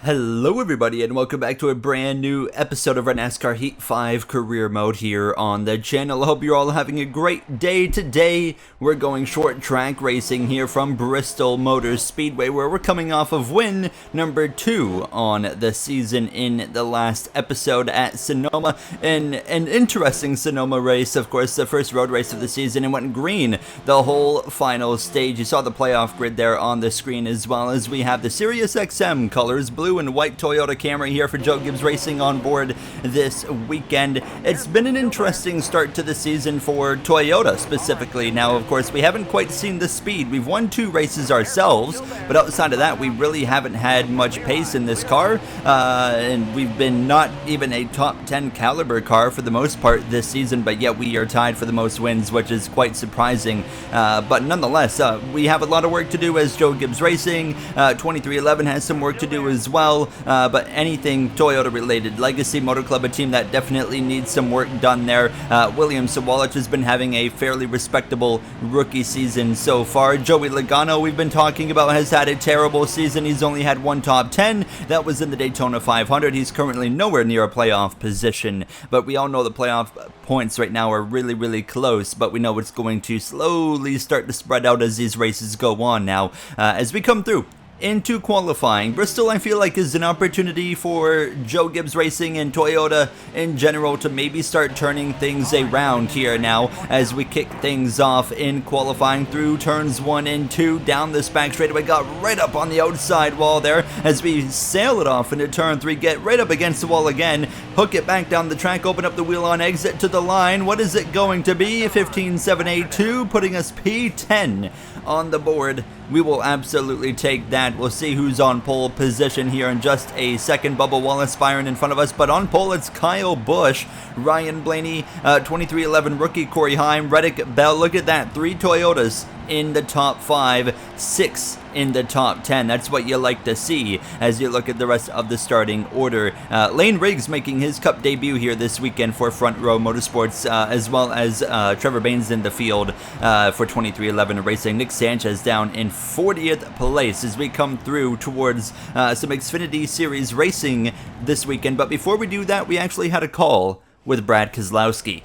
Hello everybody and welcome back to a brand new episode of our NASCAR Heat 5 career mode here on the channel. I hope you're all having a great day. Today we're going short track racing here from Bristol Motor Speedway, where we're coming off of win number 2 on the season in the last episode at Sonoma. An interesting Sonoma race, of course, the first road race of the season, and went green the whole final stage. You saw the playoff grid there on the screen, as well as we have the Sirius XM colors, blue and white Toyota Camry here for Joe Gibbs Racing on board this weekend. It's been an interesting start to the season for Toyota specifically. Now, of course, we haven't quite seen the speed. We've won 2 races ourselves, but outside of that, we really haven't had much pace in this car, and we've been not even a top 10 caliber car for the most part this season, but yet we are tied for the most wins, which is quite surprising. But nonetheless, we have a lot of work to do as Joe Gibbs Racing. 2311 has some work to do as well. But anything Toyota related, Legacy Motor Club, a team that definitely needs some work done there. William Sawalich has been having a fairly respectable rookie season so far. Joey Logano, we've been talking about, has had a terrible season. He's only had 1 top 10. That was in the Daytona 500. He's currently nowhere near a playoff position, but we all know the playoff points right now are really close, but we know it's going to slowly start to spread out as these races go on now. As we come through into qualifying, Bristol, I feel like, is an opportunity for Joe Gibbs Racing and Toyota in general to maybe start turning things around here now as we kick things off in qualifying through turns 1 and 2 down this back straightaway. Got right up on the outside wall there as we sail it off into turn 3, get right up against the wall again, hook it back down the track, open up the wheel on exit to the line. What is it going to be? 15.782, putting us P10 on the board. We will absolutely take that. We'll see who's on pole position here in just a second. Bubba Wallace firing in front of us, but on pole it's Kyle Busch, Ryan Blaney, 2311 rookie Corey Heim, Reddick Bell. Look at that, 3 Toyotas in the top 5, 6 in the top 10. That's what you like to see as you look at the rest of the starting order. Lane Riggs making his Cup debut here this weekend for Front Row Motorsports, as well as Trevor Baines in the field for 2311 Racing. Nick Sanchez down in 40th place as we come through towards some Xfinity Series racing this weekend. But before we do that, we actually had a call with Brad Keselowski.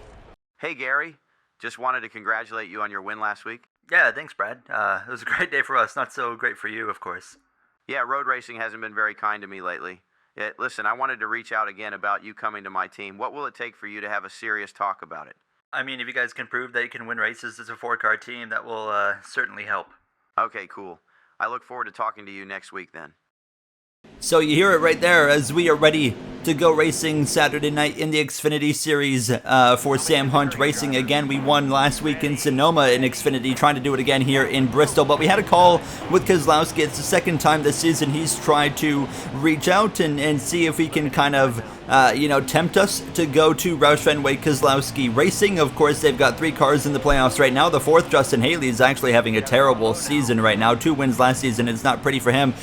Hey Gary, just wanted to congratulate you on your win last week. Yeah, thanks, Brad. It was a great day for us. Not so great for you, of course. Yeah, road racing hasn't been very kind to me lately. Listen, I wanted to reach out again about you coming to my team. What will it take for you to have a serious talk about it? I mean, if you guys can prove that you can win races as a 4-car team, that will certainly help. Okay, cool. I look forward to talking to you next week then. So you hear it right there as we are ready to go racing Saturday night in the Xfinity Series for Sam Hunt Racing. Again, we won last week in Sonoma in Xfinity, trying to do it again here in Bristol. But we had a call with Keselowski. It's the second time this season he's tried to reach out and see if he can kind of tempt us to go to Roush Fenway Keselowski Racing. Of course, they've got 3 cars in the playoffs right now. The 4th, Justin Haley, is actually having a terrible season right now. 2 wins last season. It's not pretty for him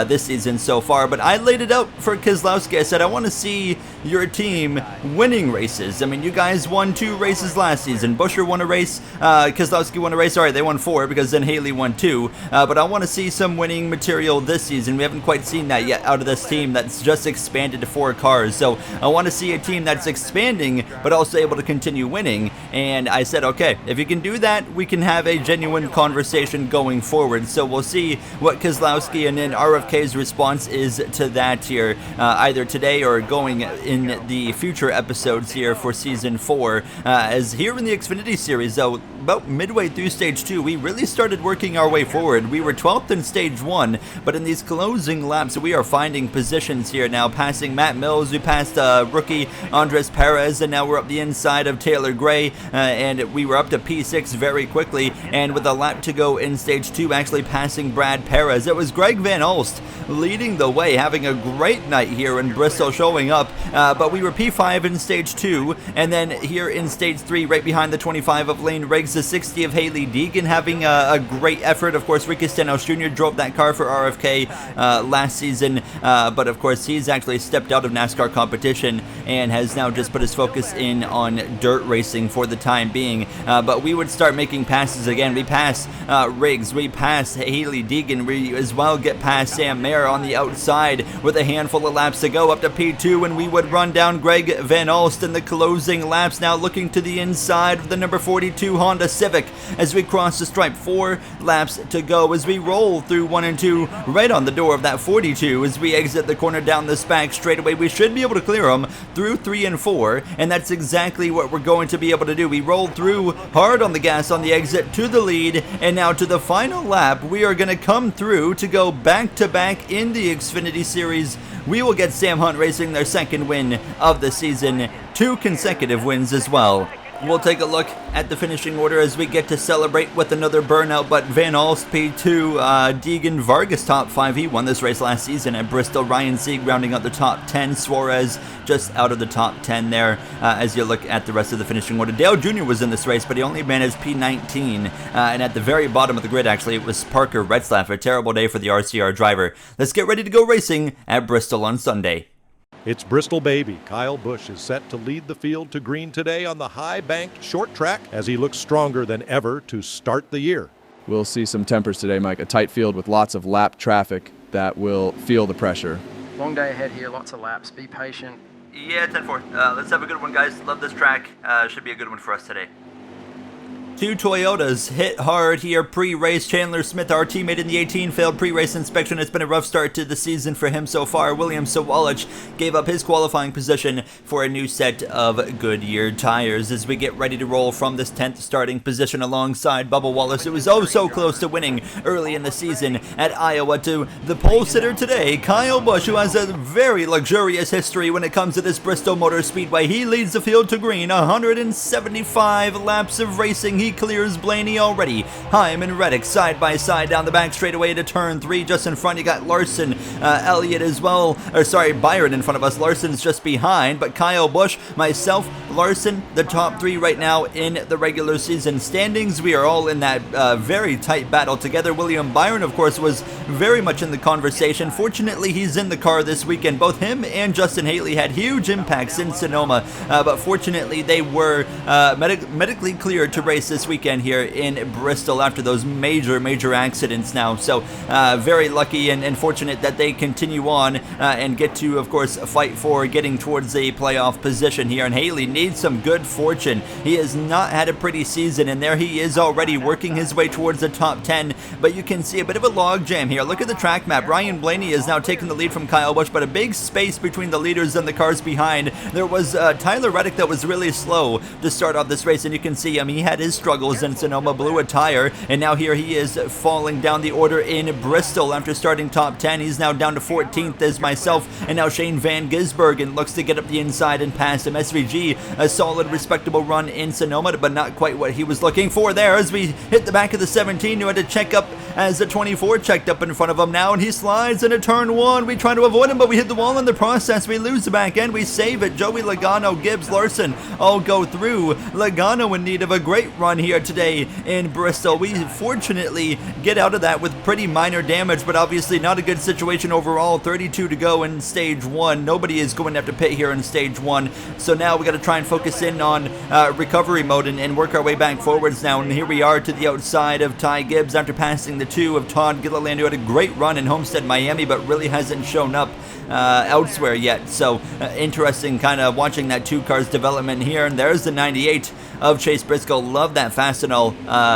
this season so far. But I laid it out for Keselowski. I said, I want to see your team winning races. I mean, you guys won 2 races last season. Buescher won a race. Keselowski won a race. All right, they won 4 because then Haley won 2. But I want to see some winning material this season. We haven't quite seen that yet out of this team that's just expanded to 4 cars. So I want to see a team that's expanding but also able to continue winning. And I said, okay, if you can do that, we can have a genuine conversation going forward. So we'll see what Keselowski and then RFK's response is to that here, either today or going in the future episodes here for Season 4. As here in the Xfinity Series, though, about midway through Stage 2, we really started working our way forward. We were 12th in Stage 1, but in these closing laps, we are finding positions here now, passing Matt Mills. We passed rookie Andres Perez, and now we're up the inside of Taylor Gray, and we were up to P6 very quickly, and with a lap to go in Stage 2, actually passing Brad Perez. It was Greg Van Olst leading the way, having a great night here in Bristol, showing up, but we were P5 in Stage 2, and then here in Stage 3, right behind the 25 of Lane Riggs, the 60 of Haley Deegan, having a great effort. Of course, Ricky Stenhouse Jr. drove that car for RFK last season, but of course, he's actually stepped out of NASCAR competition and has now just put his focus in on dirt racing for the time being. But we would start making passes again. We pass Riggs, we pass Haley Deegan, we as well get past Sam Mayer on the outside with a handful of laps to go up to P2, and we would run down Greg Van Alst in the closing laps, now looking to the inside of the number 42 Honda Civic as we cross the stripe. 4 laps to go as we roll through 1 and 2 right on the door of that 42 as we exit the corner down this back straightaway. We should be able to clear them through 3 and 4, and that's exactly what we're going to be able to do. We roll through hard on the gas on the exit to the lead, and now to the final lap we are going to come through to go back to back in the Xfinity Series. We will get Sam Hunt Racing their second win of the season, 2 consecutive wins as well. We'll take a look at the finishing order as we get to celebrate with another burnout, but Van Alst P2, Deegan Vargas top 5. He won this race last season at Bristol. Ryan Sieg rounding out the top 10. Suarez just out of the top 10 there as you look at the rest of the finishing order. Dale Jr. was in this race, but he only managed P19. And at the very bottom of the grid, actually, it was Parker Retzlaff. A terrible day for the RCR driver. Let's get ready to go racing at Bristol on Sunday. It's Bristol baby. Kyle Busch is set to lead the field to green today on the high-banked short track as he looks stronger than ever to start the year. We'll see some tempers today, Mike. A tight field with lots of lap traffic that will feel the pressure. Long day ahead here, lots of laps. Be patient. Yeah, 10-4. Let's have a good one, guys. Love this track. Should be a good one for us today. 2 Toyotas hit hard here pre-race. Chandler Smith, our teammate in the 18, failed pre-race inspection. It's been a rough start to the season for him so far. William Sawalich gave up his qualifying position for a new set of Goodyear tires as we get ready to roll from this 10th starting position alongside Bubba Wallace, who was oh so close to winning early in the season at Iowa, to the pole sitter today, Kyle Busch, who has a very luxurious history when it comes to this Bristol Motor Speedway. He leads the field to green, 175 laps of racing. He clears Blaney already. Heim and Reddick side by side down the back straightaway to turn 3. Just in front you got Larson, Elliott as well, or sorry, Byron in front of us. Larson's just behind, but Kyle Busch, myself, Larson, the top 3 right now in the regular season standings. We are all in that very tight battle together. William Byron, of course, was very much in the conversation. Fortunately, he's in the car this weekend. Both him and Justin Haley had huge impacts in Sonoma, but fortunately they were medically cleared to race this weekend here in Bristol after those major accidents now. So very lucky and fortunate that they continue on and get to, of course, fight for getting towards a playoff position here. And Haley needs some good fortune. He has not had a pretty season, and there he is already working his way towards the top 10. But you can see a bit of a log jam here. Look at the track map. Ryan Blaney is now taking the lead from Kyle Busch, but a big space between the leaders and the cars behind. There was Tyler Reddick that was really slow to start off this race, and you can see he had his struggles in Sonoma, blew a tire, and now here he is falling down the order in Bristol after starting top 10. He's now down to 14th as myself, and now Shane Van Gisbergen looks to get up the inside and pass him. SVG, a solid, respectable run in Sonoma, but not quite what he was looking for there as we hit the back of the 17, who had to check up as the 24 checked up in front of him now, and he slides into turn 1. We try to avoid him, but we hit the wall in the process. We lose the back end. We save it. Joey Logano, Gibbs, Larson all go through. Logano in need of a great run here today in Bristol. We fortunately get out of that with pretty minor damage, but obviously not a good situation overall. 32 to go in stage 1. Nobody is going to have to pit here in stage 1, so now we got to try and focus in on recovery mode and work our way back forwards now. And here we are to the outside of Ty Gibbs after passing the 2 of Todd Gilliland, who had a great run in Homestead, Miami, but really hasn't shown up elsewhere yet. So interesting kind of watching that 2 cars development here. And there's the 98 of Chase Briscoe. Love that Fastenal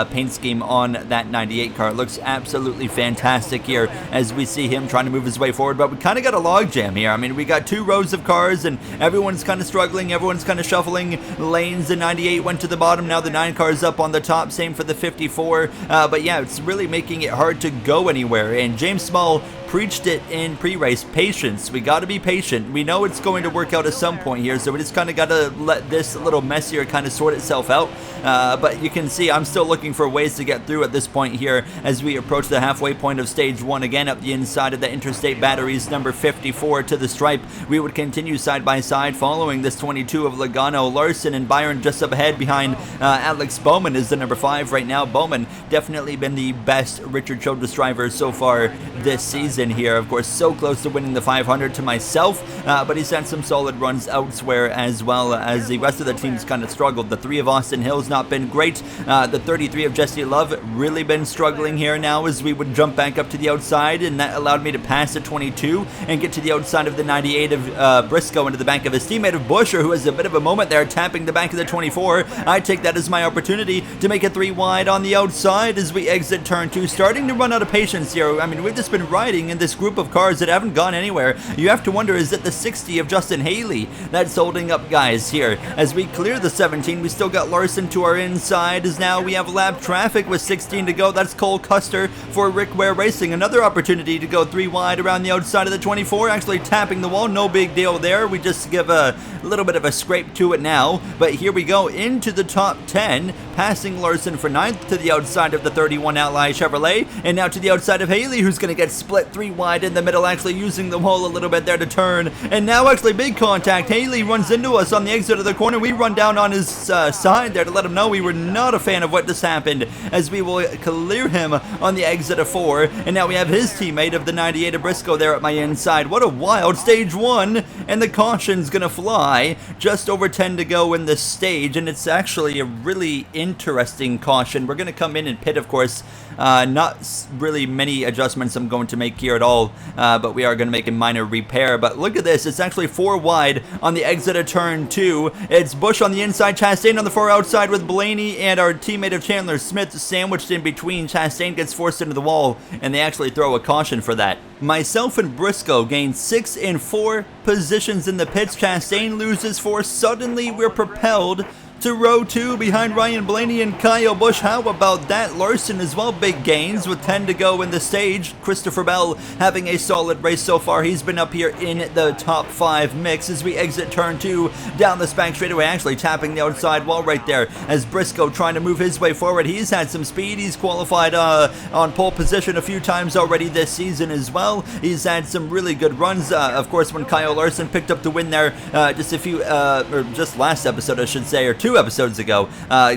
paint scheme on that 98 car. It looks absolutely fantastic here as we see him trying to move his way forward, but we kind of got a log jam here. I mean, we got 2 rows of cars and everyone's kind of struggling, everyone's kind of shuffling lanes. The 98 went to the bottom, now the 9 cars up on the top, same for the 54, but yeah, it's really making it hard to go anywhere. And James Small preached it in pre-race: patience. We got to be patient. We know it's going to work out at some point here, so we just kind of got to let this little mess here kind of sort itself out. But you can see I'm still looking for ways to get through at this point here as we approach the halfway point of stage 1. Again, up the inside of the Interstate Batteries, number 54 to the stripe. We would continue side by side following this 22 of Logano. Larson and Byron just up ahead behind Alex Bowman is the number 5 right now. Bowman definitely been the best Richard Childress driver so far this season here. Of course, so close to winning the 500 to myself, but he's had some solid runs elsewhere as well as the rest of the team's kind of struggled. The 3 of Austin Hill's not been great. The 33 of Jesse Love really been struggling here now as we would jump back up to the outside, and that allowed me to pass the 22 and get to the outside of the 98 of Briscoe into the back of his teammate of Busher, who has a bit of a moment there, tapping the back of the 24. I take that as my opportunity to make it 3 wide on the outside as we exit turn 2, starting to run out of patience here. I mean, we've just been riding in this group of cars that haven't gone anywhere. You have to wonder, is it the 60 of Justin Haley that's holding up guys here? As we clear the 17, we still got Larson to our inside, as now we have lap traffic with 16 to go. That's Cole Custer for Rick Ware Racing. Another opportunity to go 3 wide around the outside of the 24, actually tapping the wall. No big deal there. We just give a little bit of a scrape to it now, but here we go into the top 10, passing Larson for 9th to the outside of the 31 Ally Chevrolet, and now to the outside of Haley, who's going to get split 3 wide in the middle, actually using the wall a little bit there to turn, and now actually big contact. Haley runs into us on the exit of the corner. We run down on his side there to let him know we were not a fan of what just happened, as we will clear him on the exit of 4, and now we have his teammate of the 98 of Briscoe there at my inside. What a wild stage 1, and the caution's going to fly. Just over 10 to go in this stage, and it's actually a really interesting caution. We're going to come in and pit, of course. Not really many adjustments I'm going to make here at all, but we are going to make a minor repair. But look at this, it's actually 4 wide on the exit of turn 2. It's Bush on the inside, Chastain on the far outside with Blaney and our teammate of Chandler Smith sandwiched in between. Chastain gets forced into the wall, and they actually throw a caution for that. Myself and Briscoe gain 6 and 4 positions in the pits. Chastain loses 4. Suddenly we're propelled to row 2 behind Ryan Blaney and Kyle Busch. How about that? Larson as well, big gains with 10 to go in the stage. Christopher Bell having a solid race so far. He's been up here in the top 5 mix as we exit turn 2 down the Spank straightaway, actually tapping the outside wall right there as Briscoe trying to move his way forward. He's had some speed. He's qualified on pole position a few times already this season as well. He's had some really good runs. Of course, when Kyle Larson picked up the win there just a few, or just last episode I should say, or 2 episodes ago,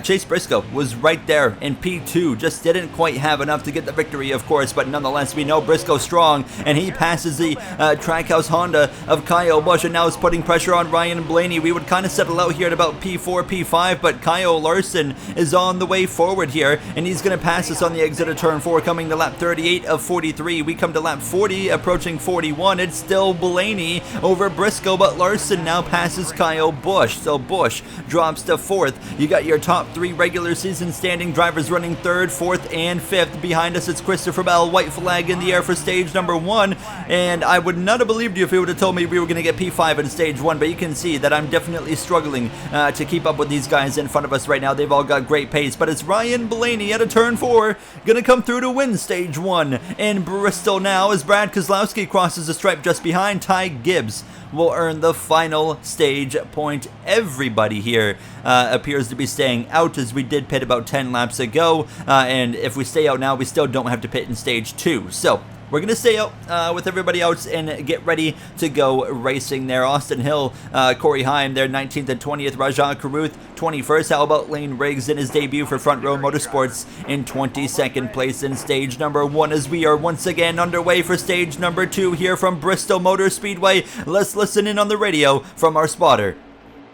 Chase Briscoe was right there in P2, just didn't quite have enough to get the victory, of course, but nonetheless we know Briscoe's strong, and he passes the Trackhouse Honda of Kyle Busch, and now is putting pressure on Ryan Blaney. We would kind of settle out here at about P4, P5, but Kyle Larson is on the way forward here, and he's going to pass us on the exit of turn 4, coming to lap 38 of 43. We come to lap 40, approaching 41. It's still Blaney over Briscoe, but Larson now passes Kyle Busch, so Busch drops to 4th. You got your top 3 regular season standing drivers running 3rd, 4th, and 5th. Behind us, it's Christopher Bell, white flag in the air for stage number 1, and I would not have believed you if you would have told me we were going to get P5 in stage 1, but you can see that I'm definitely struggling to keep up with these guys in front of us right now. They've all got great pace, but it's Ryan Blaney at a turn 4, going to come through to win stage 1 in Bristol now as Brad Keselowski crosses the stripe just behind. Ty Gibbs will earn the final stage point. Everybody here appears to be staying out, as we did pit about 10 laps ago, and if we stay out now, we still don't have to pit in stage 2. So we're going to stay out with everybody else and get ready to go racing there. Austin Hill, Corey Heim there, 19th and 20th. Rajah Caruth, 21st. How about Lane Riggs in his debut for Front Row Motorsports in 22nd place in stage number 1, as we are once again underway for stage number 2 here from Bristol Motor Speedway. Let's listen in on the radio from our spotter.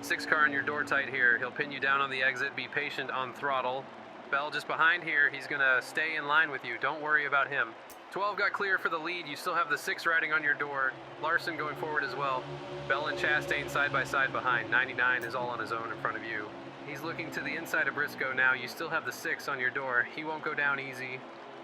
6 car on your door tight here. He'll pin you down on the exit. Be patient on throttle. Bell just behind here. He's going to stay in line with you. Don't worry about him. 12 got clear for the lead. You still have the 6 riding on your door. Larson going forward as well. Bell and Chastain side by side behind. 99 is all on his own in front of you. He's looking to the inside of Briscoe now. You still have the 6 on your door. He won't go down easy.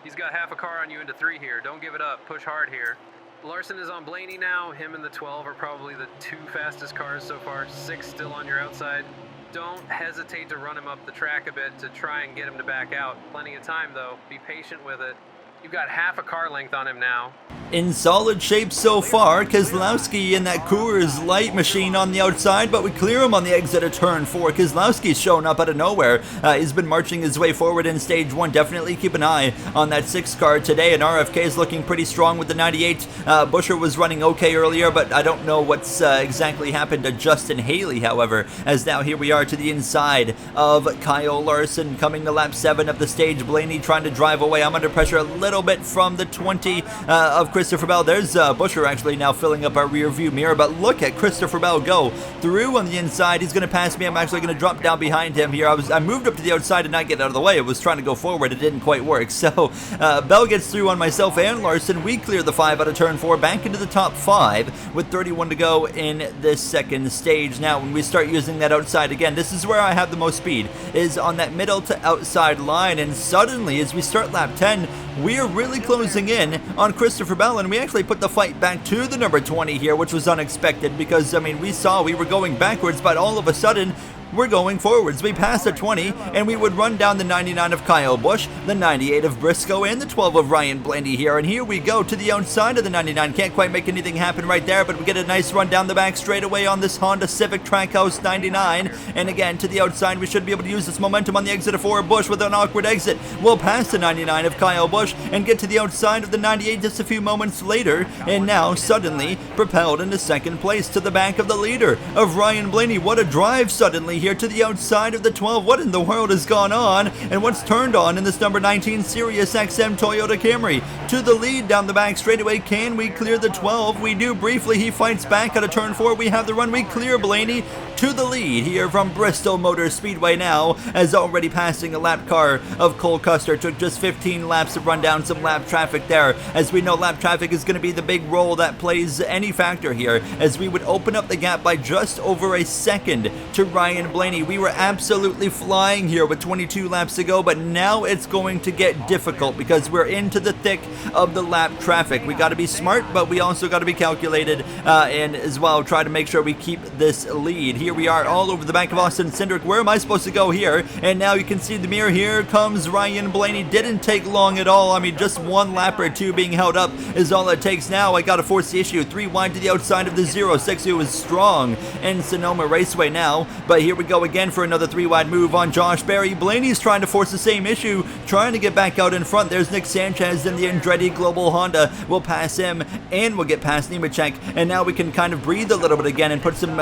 He's got half a car on you into 3 here. Don't give it up. Push hard here. Larson is on Blaney now. Him and the 12 are probably the 2 fastest cars so far. 6 still on your outside. Don't hesitate to run him up the track a bit to try and get him to back out. Plenty of time though. Be patient with it. You've got half a car length on him now. in solid shape so far. Keselowski in that Coors Light machine on the outside, but we clear him on the exit of turn 4. Keselowski's showing up out of nowhere. He's been marching his way forward in stage 1. Definitely keep an eye on that 6 car today, and RFK is looking pretty strong with the 98. Busher was running okay earlier, but I don't know what's exactly happened to Justin Haley, however, as now here we are to the inside of Kyle Larson coming to lap 7 of the stage. Blaney trying to drive away. I'm under pressure a little bit from the 20 of Christopher Bell. There's Busher actually now filling up our rear view mirror, but look at Christopher Bell go through on the inside. He's going to pass me. I'm actually going to drop down behind him here. I moved up to the outside and not get out of the way. I was trying to go forward. It didn't quite work. So Bell gets through on myself and Larson. We clear the 5 out of turn 4, back into the top 5 with 31 to go in this second stage. Now when we start using that outside again, this is where I have the most speed, is on that middle to outside line, and suddenly as we start lap 10, we are really closing in on Christopher Bell, and we actually put the fight back to the number 20 here, which was unexpected because, I mean, we saw we were going backwards, but all of a sudden, we're going forwards. We passed the 20, and we would run down the 99 of Kyle Busch, the 98 of Briscoe, and the 12 of Ryan Blaney here. And here we go to the outside of the 99. Can't quite make anything happen right there, but we get a nice run down the back straightaway on this Honda Civic Trackhouse 99. And again, to the outside, we should be able to use this momentum on the exit of 4 Busch with an awkward exit. We'll pass the 99 of Kyle Busch and get to the outside of the 98 just a few moments later, and now suddenly propelled into second place to the back of the leader of Ryan Blaney. What a drive suddenly here to the outside of the 12. What in the world has gone on, and what's turned on in this number 19 Sirius XM Toyota Camry? To the lead down the back straightaway. Can we clear the 12? We do briefly. He fights back out of turn 4. We have the run. We clear Blaney to the lead here from Bristol Motor Speedway now, as already passing a lap car of Cole Custer. Took just 15 laps to run down some lap traffic there. As we know, lap traffic is going to be the big role that plays any factor here, as we would open up the gap by just over a second to Ryan Blaney. We were absolutely flying here with 22 laps to go, but now it's going to get difficult because we're into the thick of the lap traffic. We got to be smart, but we also got to be calculated and as well try to make sure we keep this lead. Here we are all over the back of Austin Cindric. Where am I supposed to go here? And now you can see the mirror. Here comes Ryan Blaney. Didn't take long at all. I mean, just one lap or two being held up is all it takes now. I got to force the issue. 3 wide to the outside of the 06, who is strong in Sonoma Raceway now, but here we go again for another 3 wide move on Josh Berry. Blaney's trying to force the same issue, trying to get back out in front. There's Nick Sanchez in the Andretti Global Honda. We'll pass him, and we'll get past Nemechek, and now we can kind of breathe a little bit again and put some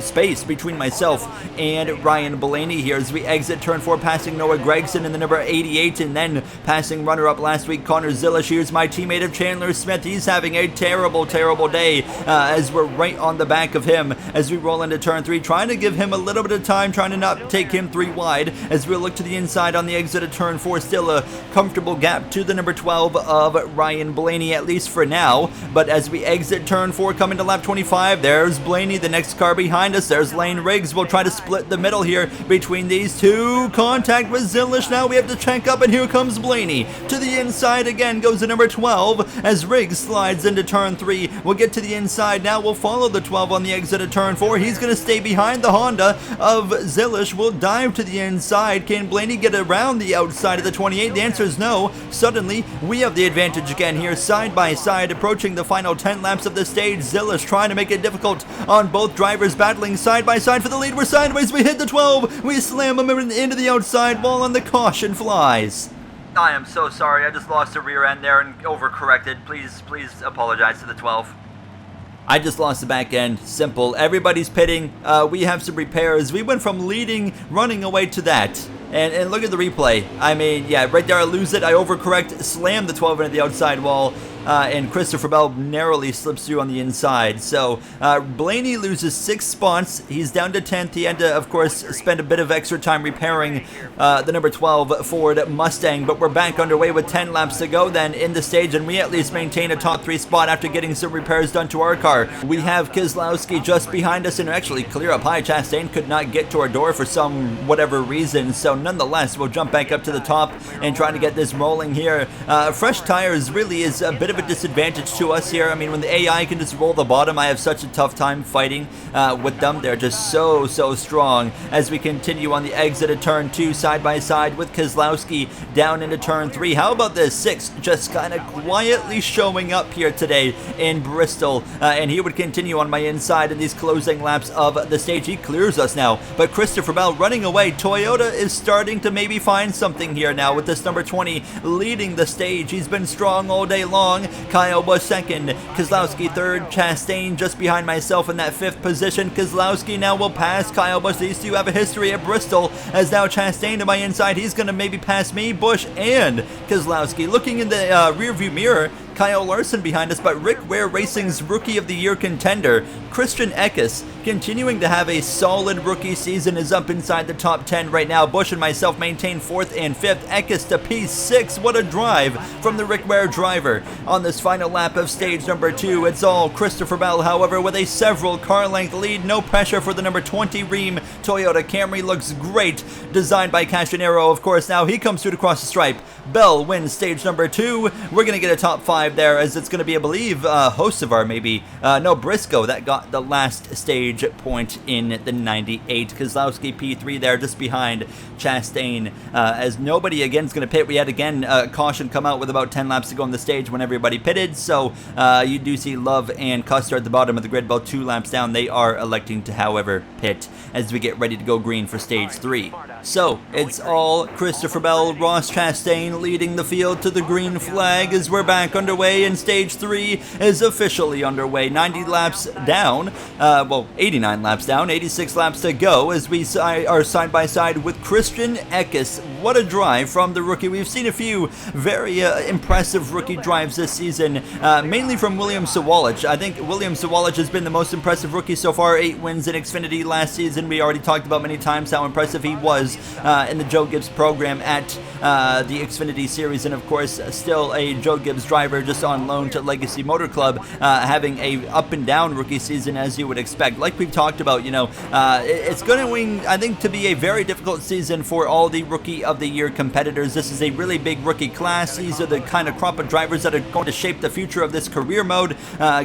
space between myself and Ryan Blaney here as we exit turn 4, passing Noah Gregson in the number 88, and then passing runner-up last week Connor Zilish. Here's my teammate of Chandler Smith. He's having a terrible day as we're right on the back of him as we roll into turn 3, trying to give him a little bit of time, trying to not take him 3 wide as we look to the inside on the exit of turn 4. Still a comfortable gap to the number 12 of Ryan Blaney, at least for now, but as we exit turn 4 coming to lap 25, there's Blaney, the next car behind us. There's Lane Riggs. We'll try to split the middle here between these two. Contact with Zilish. Now we have to check up, and here comes Blaney. To the inside again goes the number 12 as Riggs slides into turn 3. We'll get to the inside now. We'll follow the 12 on the exit of turn 4. He's going to stay behind the Honda of Zilish. We'll dive to the inside. Can Blaney get around the outside of the 28? The answer is no. Suddenly, we have the advantage again here, side by side, approaching the final 10 laps of the stage. Zilish trying to make it difficult on both drivers, battling side by side for the lead. We're sideways. We hit the 12. We slam him into the outside wall, and the caution flies. I am so sorry. I just lost the rear end there and overcorrected. Please apologize to the 12. I just lost the back end. Simple. Everybody's pitting. We have some repairs. We went from leading, running away to that. And look at the replay. I mean, yeah, right there I lose it. I overcorrect, slam the 12 into the outside wall. And Christopher Bell narrowly slips through on the inside. So Blaney loses 6 spots. He's down to 10th. He had to, of course, spend a bit of extra time repairing the number 12 Ford Mustang. But we're back underway with 10 laps to go then in the stage, and we at least maintain a top 3 spot after getting some repairs done to our car. We have Keselowski just behind us, and actually clear up high. Chastain could not get to our door for some whatever reason. So nonetheless, we'll jump back up to the top and try to get this rolling here. Fresh tires really is a bit of of a disadvantage to us here. I mean, when the AI can just roll the bottom, I have such a tough time fighting with them. They're just so strong. As we continue on the exit of turn 2, side by side with Keselowski down into turn 3. How about this 6 just kind of quietly showing up here today in Bristol, and he would continue on my inside in these closing laps of the stage. He clears us now, but Christopher Bell running away. Toyota is starting to maybe find something here now with this number 20 leading the stage. He's been strong all day long. Kyle Busch second, Keselowski third, Chastain just behind myself in that 5th position. Keselowski now will pass Kyle Busch. These two have a history at Bristol, as now Chastain to my inside. He's going to maybe pass me, Busch, and Keselowski. Looking in the rearview mirror, Kyle Larson behind us, but Rick Ware Racing's Rookie of the Year contender, Christian Eckes, continuing to have a solid rookie season, is up inside the top 10 right now. Busch and myself maintain 4th and 5th. Eckes to P6. What a drive from the Rick Ware driver. On this final lap of stage number 2, it's all Christopher Bell, however, with a several car length lead. No pressure for the number 20 Ream Toyota Camry. Looks great. Designed by Cachinero, of course. Now he comes through to cross the stripe. Bell wins stage number 2. We're going to get a top 5 there, as it's going to be, I believe, Hocevar maybe. No, Briscoe that got the last stage point in the 98. Keselowski P3 there just behind Chastain, as nobody again is going to pit. We had again caution come out with about 10 laps to go on the stage when everybody pitted, so you do see Love and Custer at the bottom of the grid, about 2 laps down. They are electing to, however, pit as we get ready to go green for stage 3. So it's all Christopher Bell, Ross Chastain leading the field to the green flag as we're back underway, and stage 3 is officially underway. 90 laps down, well, 89 laps down, 86 laps to go as we are side by side with Christian Eckes. What a drive from the rookie. We've seen a few very impressive rookie drives this season, mainly from William Sawalich. I think William Sawalich has been the most impressive rookie so far. 8 wins in Xfinity last season. We already talked about many times how impressive he was in the Joe Gibbs program at the Xfinity series, and of course still a Joe Gibbs driver just on loan to Legacy Motor Club, having a up and down rookie season as you would expect. Like we've talked about, you know, it's going to, I think, to be a very difficult season for all the Rookie of the Year competitors. This is a really big rookie class. These are the kind of crop of drivers that are going to shape the future of this career mode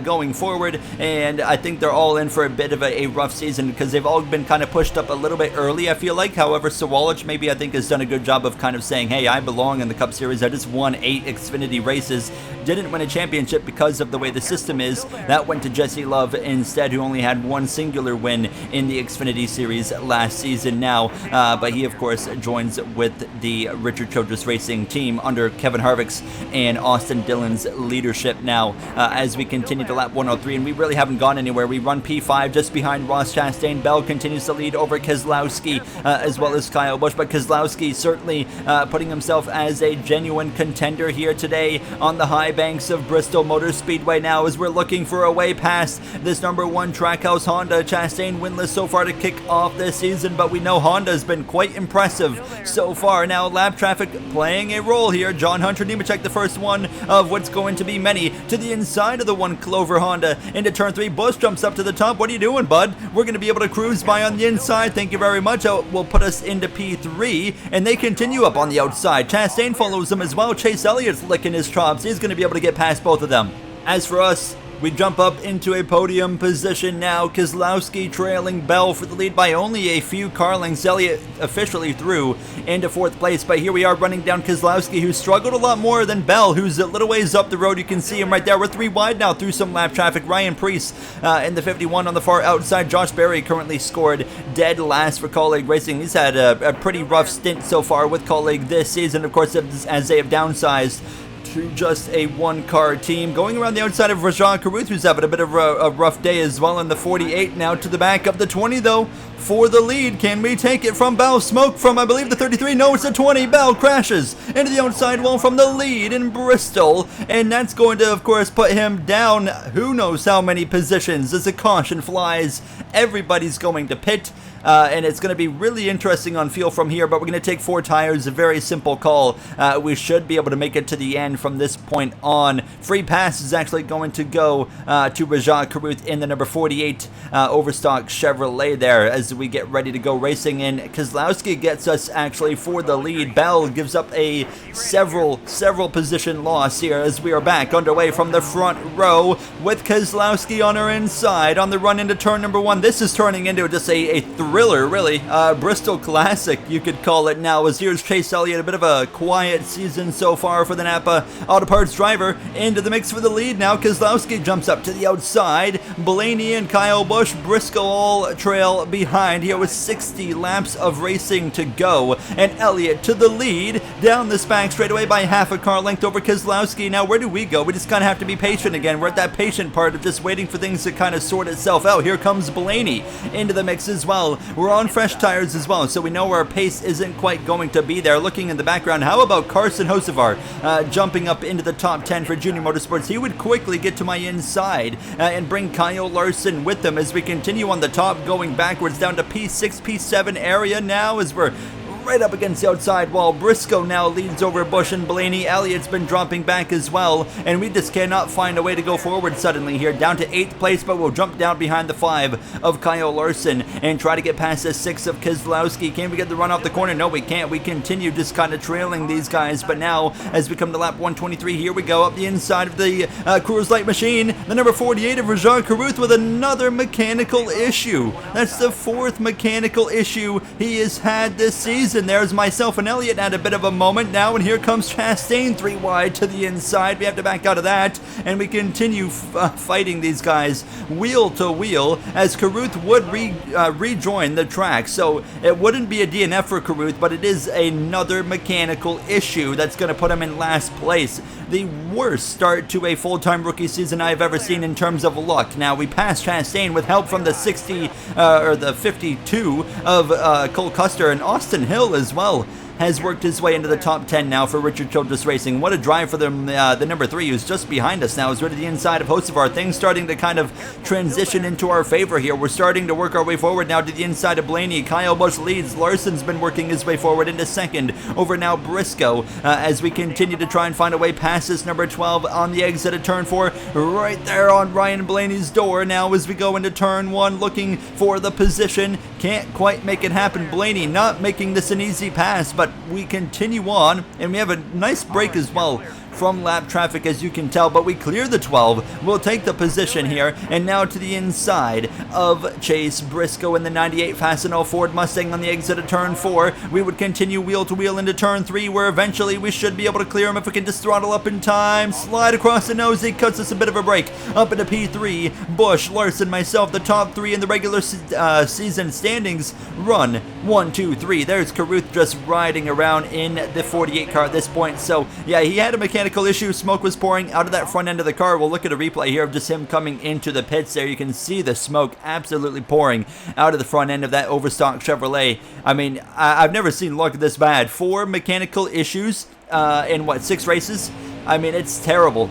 going forward, and I think they're all in for a bit of a rough season because they've all been kind of pushed up a little bit early, I feel like. However, Sawalich maybe, I think, has done a good job of kind of saying, hey, I belong in the Cup Series. I just won 8 Xfinity races, didn't win a championship because of the way the system is. That went to Jesse Love instead, who only had 1 singular win in the Xfinity series last season now, but he of course joins with the Richard Childress Racing team under Kevin Harvick's and Austin Dillon's leadership now, as we continue to lap 103, and we really haven't gone anywhere. We run P5 just behind Ross Chastain. Bell continues to lead over Keselowski as well as Kyle Busch, but Keselowski certainly putting himself as a genuine contender here today on the high banks of Bristol Motor Speedway now, as we're looking for a way past this number 1 Trackhouse Honda. Chastain winless so far to kick off this season, but we know Honda's been quite impressive so far. Now lap traffic playing a role here. John Hunter Nemechek, the first one of what's going to be many, to the inside of the 1 Clover Honda into turn 3. Busch jumps up to the top. What are you doing, bud? We're going to be able to cruise by on the inside. Thank you very much. Will put us into P3, and they continue up on the outside. Chastain follows them as well. Chase Elliott's licking his chops. He's going to be able to get past both of them. As for us, we jump up into a podium position now. Keselowski trailing Bell for the lead by only a few car lengths. Elliott officially through into 4th place, but here we are running down Keselowski, who struggled a lot more than Bell, who's a little ways up the road. You can see him right there. We're 3 wide now through some lap traffic. Ryan Preece in the 51 on the far outside. Josh Berry currently scored dead last for Colleague Racing. He's had a pretty rough stint so far with Colleague this season, of course, as they have downsized to just a 1-car team. Going around the outside of Rajah Caruth, who's having a bit of a rough day as well in the 48, now to the back of the 20 though for the lead. Can we take it from Bell? Smoke from, I believe, the 33. No, it's the 20. Bell crashes into the outside wall from the lead in Bristol, and that's going to, of course, put him down who knows how many positions as the caution flies. Everybody's going to pit. and it's going to be really interesting on fuel from here, but we're going to take 4 tires, a very simple call. We should be able to make it to the end from this point on. Free pass is actually going to go to Rajah Caruth in the number 48 Overstock Chevrolet there as we get ready to go racing in. Keselowski gets us actually for the lead. Bell gives up a several position loss here as we are back underway from the front row with Keselowski on our inside on the run into turn number 1. This is turning into just a thriller, really. Bristol Classic, you could call it now, as here's Chase Elliott, a bit of a quiet season so far for the Napa Auto Parts driver, into the mix for the lead now. Keselowski jumps up to the outside. Blaney and Kyle Busch, Briscoe all trail behind here with 60 laps of racing to go, and Elliott to the lead down this back straightaway by half a car length over Keselowski. Now where do we go? We just kind of have to be patient again. We're at that patient part of just waiting for things to kind of sort itself out. Here comes Blaney into the mix as well. We're on fresh tires as well, so we know our pace isn't quite going to be there. Looking in the background, how about Carson Hocevar jumping up into the top 10 for Junior Motorsports? He would quickly get to my inside and bring Kyle Larson with them as we continue on the top, going backwards down to P6, P7 area now as we're right up against the outside wall. Briscoe now leads over Busch and Blaney. Elliott's been dropping back as well, and we just cannot find a way to go forward suddenly here. Down to 8th place, but we'll jump down behind the 5 of Kyle Larson and try to get past the 6 of Keselowski. Can we get the run off the corner? No, we can't. We continue just kind of trailing these guys, but now as we come to lap 123, here we go up the inside of the Coors Light machine. The number 48 of Rajah Caruth with another mechanical issue. That's the 4th mechanical issue he has had this season. There's myself and Elliott at a bit of a moment now, and here comes Chastain 3 wide to the inside. We have to back out of that, and we continue fighting these guys wheel to wheel as Caruth would rejoin the track. So it wouldn't be a DNF for Caruth, but it is another mechanical issue that's going to put him in last place. The worst start to a full-time rookie season I've ever seen in terms of luck. Now we passed Chastain with help from the 52 of Cole Custer, and Austin Hill as well has worked his way into the top 10 now for Richard Childress Racing. What a drive for them. The number 3, who's just behind us now, is right to the inside of Hocevar. Things starting to kind of transition into our favor here. We're starting to work our way forward now to the inside of Blaney. Kyle Busch leads. Larson's been working his way forward into 2nd over now Briscoe as we continue to try and find a way past this number 12 on the exit of turn 4. Right there on Ryan Blaney's door now as we go into turn 1 looking for the position. Can't quite make it happen. Blaney not making this an easy pass, but we continue on, and we have a nice break as well from lap traffic, as you can tell, but we clear the 12. We'll take the position here, and now to the inside of Chase Briscoe in the 98 Fastenal Ford Mustang on the exit of turn 4. We would continue wheel to wheel into turn 3, where eventually we should be able to clear him if we can just throttle up in time. Slide across the nose, he cuts us a bit of a break. Up into P3, Busch, Larson, myself, the top 3 in the regular season standings run 1, 2, 3. There's Caruth just riding around in the 48 car at this point. So yeah, he had a mechanical issue. Smoke was pouring out of that front end of the car. We'll look at a replay here of just him coming into the pits there. You can see the smoke absolutely pouring out of the front end of that Overstock Chevrolet. I mean, I've never seen luck this bad. 4 mechanical issues in what, 6 races? I mean, it's terrible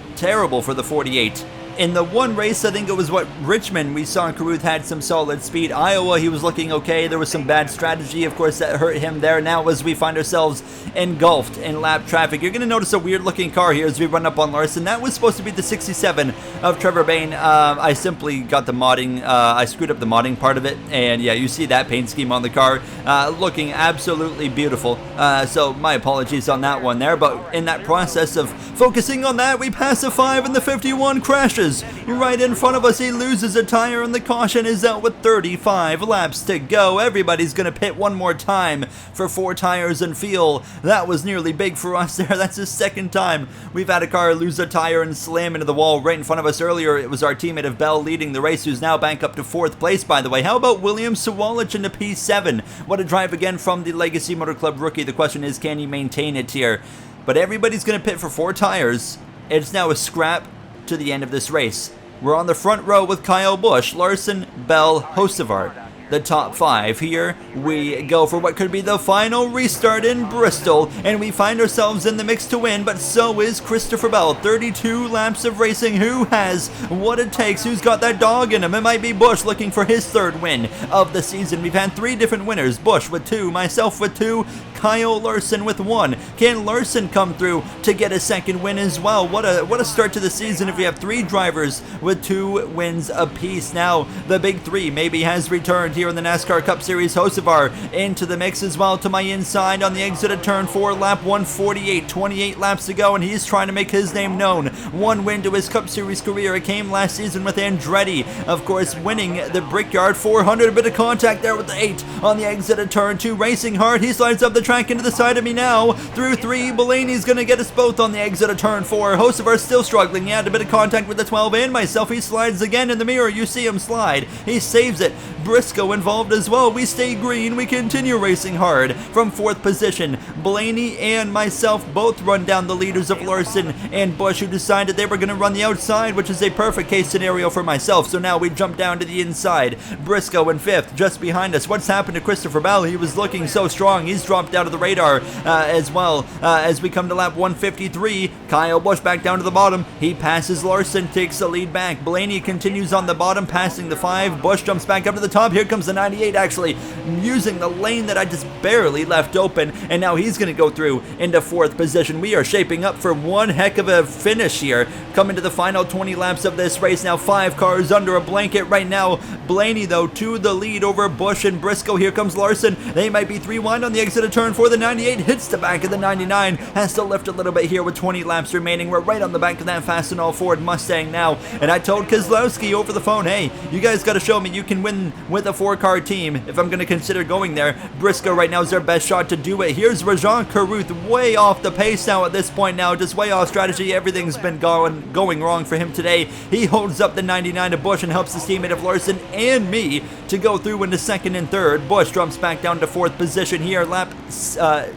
for the 48. In the one race, I think it was Richmond, we saw Caruth had some solid speed. Iowa, he was looking okay. There was some bad strategy, of course, that hurt him there. Now, as we find ourselves engulfed in lap traffic, you're going to notice a weird-looking car here as we run up on Larson. That was supposed to be the 67 of Trevor Bayne. I simply got the modding. I screwed up the modding part of it, and yeah, you see that paint scheme on the car looking absolutely beautiful. So my apologies on that one there, but in that process of focusing on that, we pass a 5 and the 51 crashes right in front of us. He loses a tire and the caution is out with 35 laps to go. Everybody's going to pit one more time for 4 tires and fuel. That was nearly big for us there. That's the 2nd time we've had a car lose a tire and slam into the wall right in front of us. Earlier, it was our teammate of Bell leading the race, who's now back up to 4th place, by the way. How about William Sawalich into P7? What a drive again from the Legacy Motor Club rookie. The question is, can he maintain it here? But everybody's going to pit for 4 tires. It's now a scrap to the end of this race. We're on the front row with Kyle Busch, Larson, Bell, Hocevar. the top 5. Here we go for what could be the final restart in Bristol, and we find ourselves in the mix to win, but so is Christopher Bell. 32 laps of racing. Who has what it takes? Who's got that dog in him? It might be Busch looking for his 3rd win of the season. We've had 3 different winners. Busch with 2, myself with 2, Kyle Larson with 1. Can Larson come through to get a 2nd win as well? What a start to the season if we have 3 drivers with 2 wins apiece. Now the big 3 maybe has returned here in the NASCAR Cup Series. Hocevar into the mix as well to my inside on the exit of turn 4, lap 148, 28 laps to go, and he's trying to make his name known. 1 win to his Cup Series career. It came last season with Andretti, of course, winning the Brickyard 400. A bit of contact there with the 8 on the exit of turn 2, racing hard. He slides up the track into the side of me now through 3. Blaney's gonna get us both on the exit of turn 4. Hocevar still struggling. He had a bit of contact with the 12 and myself. He slides again in the mirror. You see him slide. He saves it. Briscoe involved as well. We stay green. We continue racing hard from 4th position. Blaney and myself both run down the leaders of Larson and Busch, who decided they were going to run the outside, which is a perfect case scenario for myself. So now we jump down to the inside. Briscoe in 5th, just behind us. What's happened to Christopher Bell? He was looking so strong. He's dropped out of the radar as well as we come to lap 153. Kyle Busch back down to the bottom. He passes Larson, takes the lead back. Blaney continues on the bottom, passing the 5. Busch jumps back up to the top. Here comes the 98, actually using the lane that I just barely left open, and now he's going to go through into 4th position. We are shaping up for one heck of a finish here, coming to the final 20 laps of this race. Now 5 cars under a blanket right now. Blaney, though, to the lead over Busch and Briscoe. Here comes Larson. They might be 3 wide on the exit of turn 4. The 98 hits the back of the 99, has to lift a little bit here with 20 laps remaining. We're right on the back of that Fastenal Ford Mustang now, and I told Keselowski over the phone, hey, you guys got to show me you can win with a 4-car team if I'm going to consider going there. Briscoe right now is their best shot to do it. Here's Rajan Carruth way off the pace now at this point now, just way off strategy. Everything's been going wrong for him today. He holds up the 99 to Busch and helps his teammate of Larson and me to go through into 2nd and 3rd. Busch jumps back down to 4th position here. Lap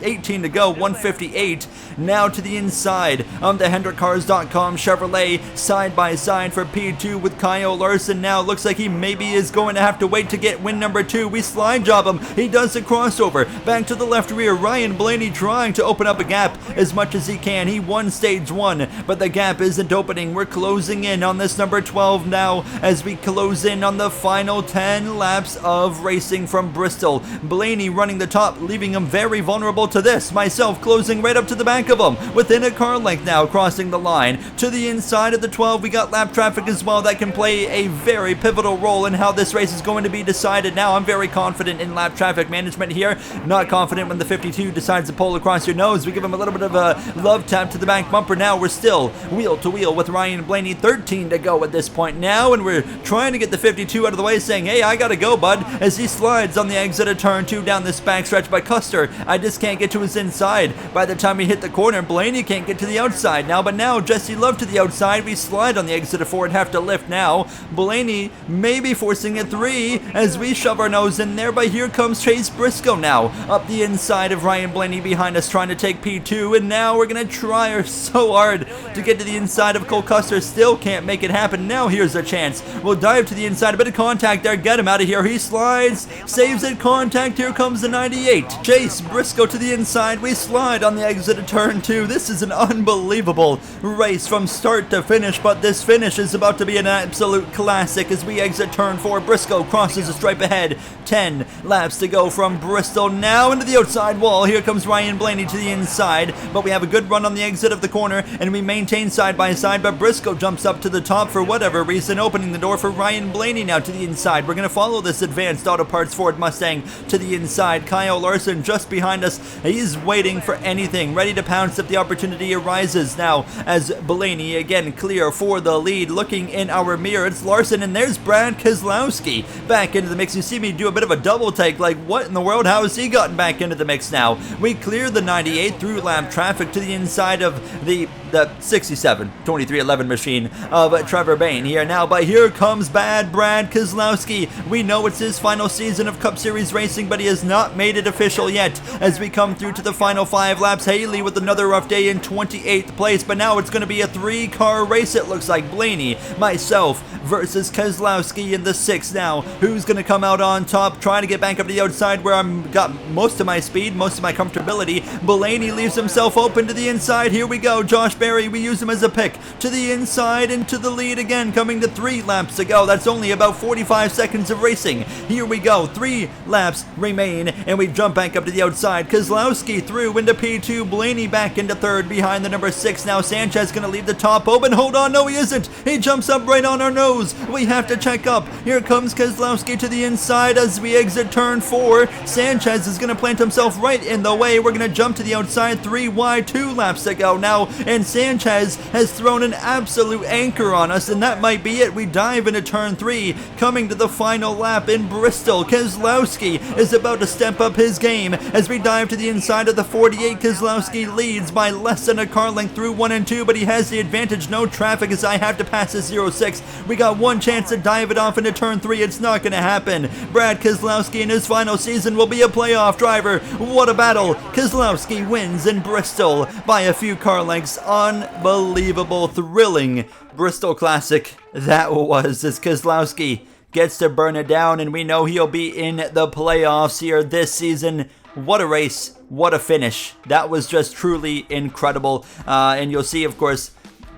18 to go, 158. Now to the inside on the HendrickCars.com Chevrolet side by side for P2 with Kyle Larson. Now looks like he maybe is going to have to wait to get win number 2. We slide job him. He does the crossover back to the left rear. Ryan Blaney trying to open up a gap as much as he can. He won stage 1, but the gap isn't opening. We're closing in on this number 12 now as we close in on the final 10 laps of racing from Bristol. Blaney running the top, leaving him very vulnerable to this. Myself closing right up to the back of him within a car length now, crossing the line to the inside of the 12. We got lap traffic as well that can play a very pivotal role in how this race is going to be decided. Now I'm very confident in lap traffic management here. Not confident when the 52 decides to pull across your nose. We give him a little bit of a love tap to the back bumper. Now we're still wheel to wheel with Ryan Blaney. 13 to go at this point now, and we're trying to get the 52 out of the way, saying, hey, I gotta go, bud, as he slides on the exit of turn 2 down this backstretch by Custer. I just can't get to his inside. By the time we hit the corner, Blaney can't get to the outside now, but now Jesse Love to the outside. We slide on the exit of 4 and have to lift now. Blaney maybe forcing a 3 as we shove our nose in there, but here comes Chase Briscoe now up the inside of Ryan Blaney behind us, trying to take P2, and now we're gonna try so hard to get to the inside of Cole Custer. Still can't make it happen. Now here's our chance. We'll dive to the inside. A bit of contact there. Get him out of here. He slides, saves it. Contact. Here comes the 98. Chase Briscoe to the inside. We slide on the exit of turn 2. This is an unbelievable race from start to finish, but this finish is about to be an absolute classic as we exit turn 4. Briscoe crosses the stripe ahead. 10 laps to go from Bristol. Now into the outside wall. Here comes Ryan Blaney to the inside, but we have a good run on the exit of the corner, and we maintain side by side, but Briscoe jumps up to the top for whatever reason, opening the door for Ryan Blaney now to the inside. We're going to follow this advanced auto parts Ford Mustang to the inside. Kyle Larson just behind us. He's waiting for anything, ready to pounce if the opportunity arises now as Blaney again clear for the lead. Looking in our mirror, it's Larson, and there's Brad Keselowski back into the mix. You see me do a bit of a double take, like what in the world? How has he gotten back into the mix now? We clear the 98 through lap traffic to the inside of the the 67-23-11 machine of Trevor Bayne here now, but here comes bad Brad Keselowski. We know it's his final season of Cup Series racing, but he has not made it official yet as we come through to the final 5 laps. Haley with another rough day in 28th place, but now it's going to be a 3-car race, it looks like. Blaney, myself, versus Keselowski in the 6 now. Who's going to come out on top, trying to get back up to the outside where I'm got most of my speed, most of my comfortability. Blaney leaves himself open to the inside. Here we go. Josh Berry, we use him as a pick. To the inside, into the lead again, coming to 3 laps to go. That's only about 45 seconds of racing. Here we go. 3 laps remain, and we jump back up to the outside. Keselowski through into P2. Blaney back into 3rd behind the number 6 now. Sanchez going to leave the top open. Hold on. No, he isn't. He jumps up right on our nose. We have to check up. Here comes Keselowski to the inside as we exit turn 4. Sanchez is going to plant himself right in the way. We're going to jump to the outside, 3 wide, 2 laps to go now, and Sanchez has thrown an absolute anchor on us, and that might be it. We dive into turn 3, coming to the final lap in Bristol. Keselowski is about to step up his game as we dive to the inside of the 48. Keselowski leads by less than a car length through 1 and 2, but he has the advantage. No traffic as I have to pass the 06. We got one chance to dive it off into turn 3. It's not going to happen. Brad Keselowski in his final season will be a playoff driver. What a battle. Keselowski wins in Bristol by a few car lengths. Unbelievable, thrilling Bristol Classic that was, as Keselowski gets to burn it down, and we know he'll be in the playoffs here this season. What a race. What a finish. That was just truly incredible. And you'll see, of course,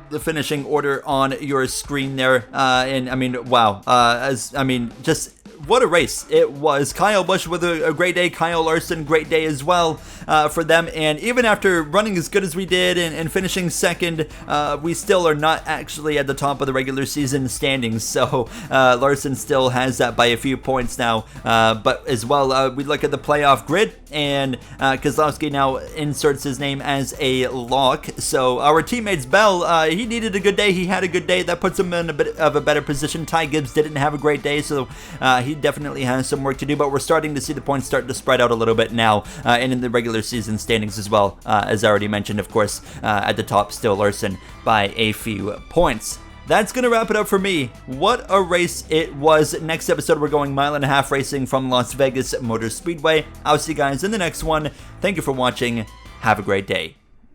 the finishing order on your screen there. And I mean, wow. Just what a race it was. Kyle Busch with a great day. Kyle Larson, great day as well for them. And even after running as good as we did and finishing second, we still are not actually at the top of the regular season standings. So Larson still has that by a few points now. But as well, we look at the playoff grid, and Keselowski now inserts his name as a lock. So our teammates Bell, he needed a good day. He had a good day. That puts him in a bit of a better position. Ty Gibbs didn't have a great day, so he definitely has some work to do, but we're starting to see the points start to spread out a little bit now, and in the regular season standings as well, as I already mentioned, of course, at the top still Larson by a few points. That's going to wrap it up for me. What a race it was. Next episode, we're going 1.5 mile racing from Las Vegas Motor Speedway. I'll see you guys in the next one. Thank you for watching. Have a great day.